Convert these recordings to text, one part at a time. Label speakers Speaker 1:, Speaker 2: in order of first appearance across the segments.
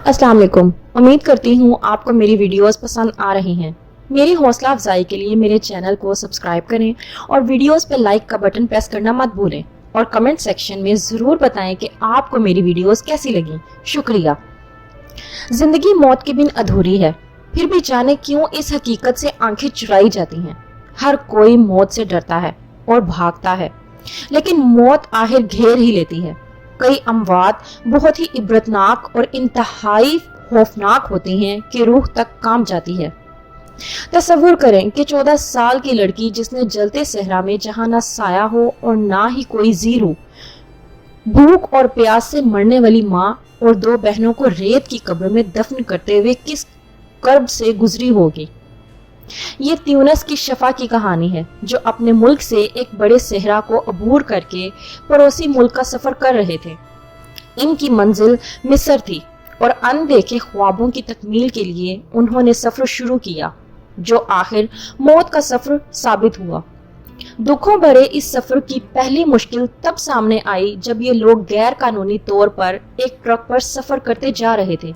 Speaker 1: السلام علیکم۔ امید کرتی ہوں آپ کو میری ویڈیوز پسند آ رہی ہیں۔ میری حوصلہ افزائی کے لیے میرے چینل کو سبسکرائب کریں اور ویڈیوز پہ لائک کا بٹن پریس کرنا مت بھولیں اور کمنٹ سیکشن میں ضرور بتائیں کہ آپ کو میری ویڈیوز کیسی لگیں۔ شکریہ۔ زندگی موت کے بن ادھوری ہے، پھر بھی جانے کیوں اس حقیقت سے آنکھیں چرائی جاتی ہیں۔ ہر کوئی موت سے ڈرتا ہے اور بھاگتا ہے، لیکن موت آخر گھیر ہی لیتی ہے۔ کئی اموات بہت ہی عبرتناک اور انتہائی خوفناک ہوتی ہیں کہ روح تک کانپ جاتی ہے۔ تصور کریں کہ 14 سال کی لڑکی جس نے جلتے صحرا میں جہاں نہ سایہ ہو اور نہ ہی کوئی زیرو، بھوک اور پیاس سے مرنے والی ماں اور 2 بہنوں کو ریت کی قبر میں دفن کرتے ہوئے کس کرب سے گزری ہوگی۔ یہ تیونس کی شفا کی کہانی ہے، جو اپنے ملک سے ایک بڑے صحرا کو عبور کر کے پڑوسی ملک کا سفر کر رہے تھے۔ ان کی منزل مصر تھی اور اندیکھے خوابوں کی تکمیل کے لیے انہوں نے سفر شروع کیا، جو آخر موت کا سفر ثابت ہوا۔ دکھوں بھرے اس سفر کی پہلی مشکل تب سامنے آئی جب یہ لوگ غیر قانونی طور پر ایک ٹرک پر سفر کرتے جا رہے تھے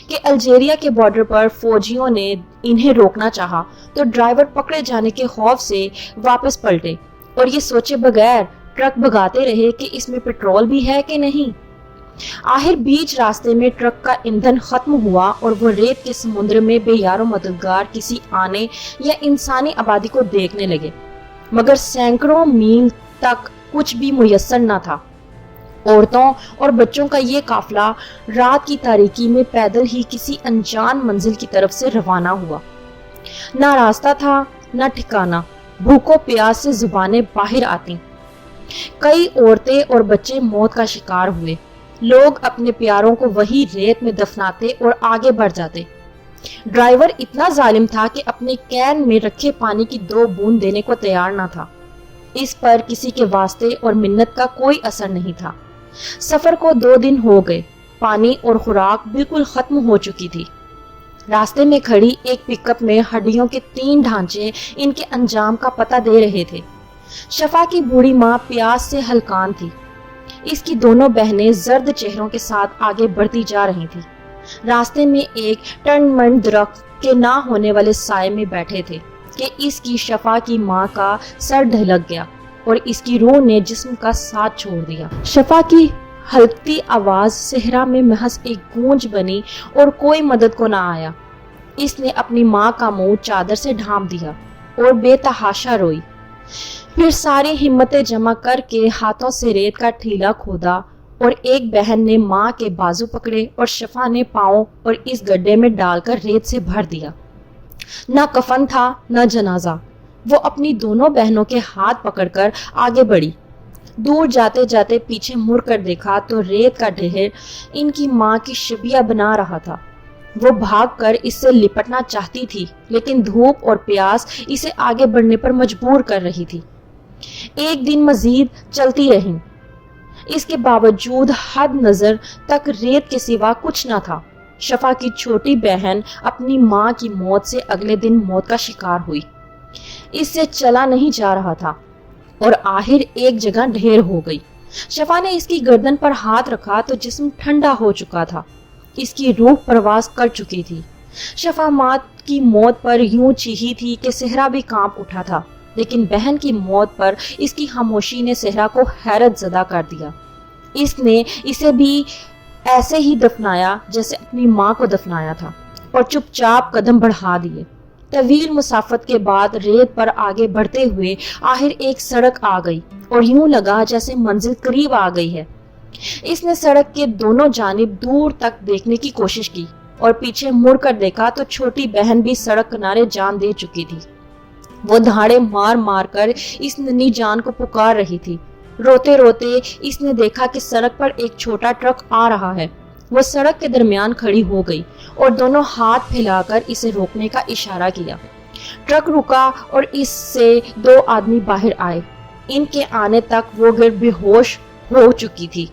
Speaker 1: کہ الجیریا کے بارڈر پر فوجیوں نے انہیں روکنا چاہا تو ڈرائیور پکڑے جانے کے خوف سے واپس پلٹے اور یہ سوچے بغیر ٹرک بھگاتے رہے کہ اس میں پیٹرول بھی ہے کہ نہیں۔ آخر بیچ راستے میں ٹرک کا ایندھن ختم ہوا اور وہ ریت کے سمندر میں بے یار و مددگار کسی آنے یا انسانی آبادی کو دیکھنے لگے، مگر سینکڑوں میل تک کچھ بھی میسر نہ تھا۔ عورتوں اور بچوں کا یہ قافلہ رات کی تاریکی میں پیدل ہی کسی انجان منزل کی طرف سے روانہ ہوا۔ نہ راستہ تھا نہ ٹھکانہ، بھوک و پیاس سے زبانیں باہر آتی۔ کئی عورتیں اور بچے موت کا شکار ہوئے۔ لوگ اپنے پیاروں کو وہی ریت میں دفناتے اور آگے بڑھ جاتے۔ ڈرائیور اتنا ظالم تھا کہ اپنے کین میں رکھے پانی کی 2 بوند دینے کو تیار نہ تھا۔ اس پر کسی کے واسطے اور منت کا کوئی اثر نہیں تھا۔ سفر کو 2 دن ہو گئے، پانی اور خوراک بالکل ختم ہو چکی تھی۔ راستے میں کھڑی ایک پک اپ میں ہڈیوں کے 3 ڈھانچے ان کے انجام کا پتہ دے رہے تھے۔ شفا کی بوڑھی ماں پیاس سے ہلکان تھی۔ اس کی دونوں بہنیں زرد چہروں کے ساتھ آگے بڑھتی جا رہی تھی۔ راستے میں ایک ٹنڈمنڈ درخت کے نہ ہونے والے سائے میں بیٹھے تھے کہ اس کی شفا کی ماں کا سر ڈھلک گیا اور اس کی روح نے جسم کا ساتھ چھوڑ دیا۔ شفا کی ہلکتی آواز صحرا میں محض ایک گونج بنی اور کوئی مدد کو نہ آیا۔ اس نے اپنی ماں کا منہ چادر سے ڈھانپ دیا اور بے تحاشا روئی۔ پھر ساری ہمتیں جمع کر کے ہاتھوں سے ریت کا ٹھیلا کھودا اور ایک بہن نے ماں کے بازو پکڑے اور شفا نے پاؤں اور اس گڈھے میں ڈال کر ریت سے بھر دیا۔ نہ کفن تھا نہ جنازہ۔ وہ اپنی دونوں بہنوں کے ہاتھ پکڑ کر آگے بڑھی۔ دور جاتے جاتے پیچھے مڑ کر دیکھا تو ریت کا ڈھیر ان کی ماں کی شبیہ بنا رہا تھا۔ وہ بھاگ کر اس سے لپٹنا چاہتی تھی، لیکن دھوپ اور پیاس اسے آگے بڑھنے پر مجبور کر رہی تھی۔ ایک دن مزید چلتی رہیں۔ اس کے باوجود حد نظر تک ریت کے سوا کچھ نہ تھا۔ شفا کی چھوٹی بہن اپنی ماں کی موت سے اگلے دن موت کا شکار ہوئی۔ اس سے چلا نہیں جا رہا تھا اور آخر ایک جگہ ڈھیر ہو گئی۔ شفا نے اس کی گردن پر ہاتھ رکھا تو جسم ٹھنڈا ہو چکا تھا۔ اس کی روح پرواز کر چکی تھی۔ شفا ماں کی موت پر یوں چیخی تھی کہ صحرا بھی کانپ اٹھا تھا، لیکن بہن کی موت پر اس کی خاموشی نے صحرا کو حیرت زدہ کر دیا۔ اس نے اسے بھی ایسے ہی دفنایا جیسے اپنی ماں کو دفنایا تھا اور چپ چاپ قدم بڑھا دیے۔ طویل مسافت کے بعد ریت پر آگے بڑھتے ہوئے آخر ایک سڑک آ گئی اور یوں لگا جیسے منزل قریب آ گئی ہے۔ اس نے سڑک کے دونوں جانب دور تک دیکھنے کی کوشش کی اور پیچھے مڑ کر دیکھا تو چھوٹی بہن بھی سڑک کنارے جان دے چکی تھی۔ وہ دھاڑے مار مار کر اس ننھی جان کو پکار رہی تھی۔ روتے روتے اس نے دیکھا کہ سڑک پر ایک چھوٹا ٹرک آ رہا ہے۔ وہ سڑک کے درمیان کھڑی ہو گئی اور دونوں ہاتھ پھیلا کر اسے روکنے کا اشارہ کیا۔ ٹرک رکا اور اس سے 2 آدمی باہر آئے۔ ان کے آنے تک وہ گر بے ہوش ہو چکی تھی۔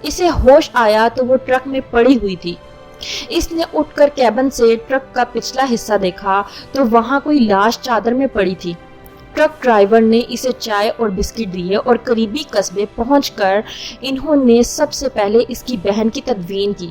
Speaker 1: اسے ہوش آیا تو وہ ٹرک میں پڑی ہوئی تھی۔ اس نے اٹھ کر کیبن سے ٹرک کا پچھلا حصہ دیکھا تو وہاں کوئی لاش چادر میں پڑی تھی۔ ٹرک ڈرائیور نے اسے چائے اور بسکٹ دیے اور قریبی قصبے پہنچ کر انہوں نے سب سے پہلے اس کی بہن کی تدفین کی۔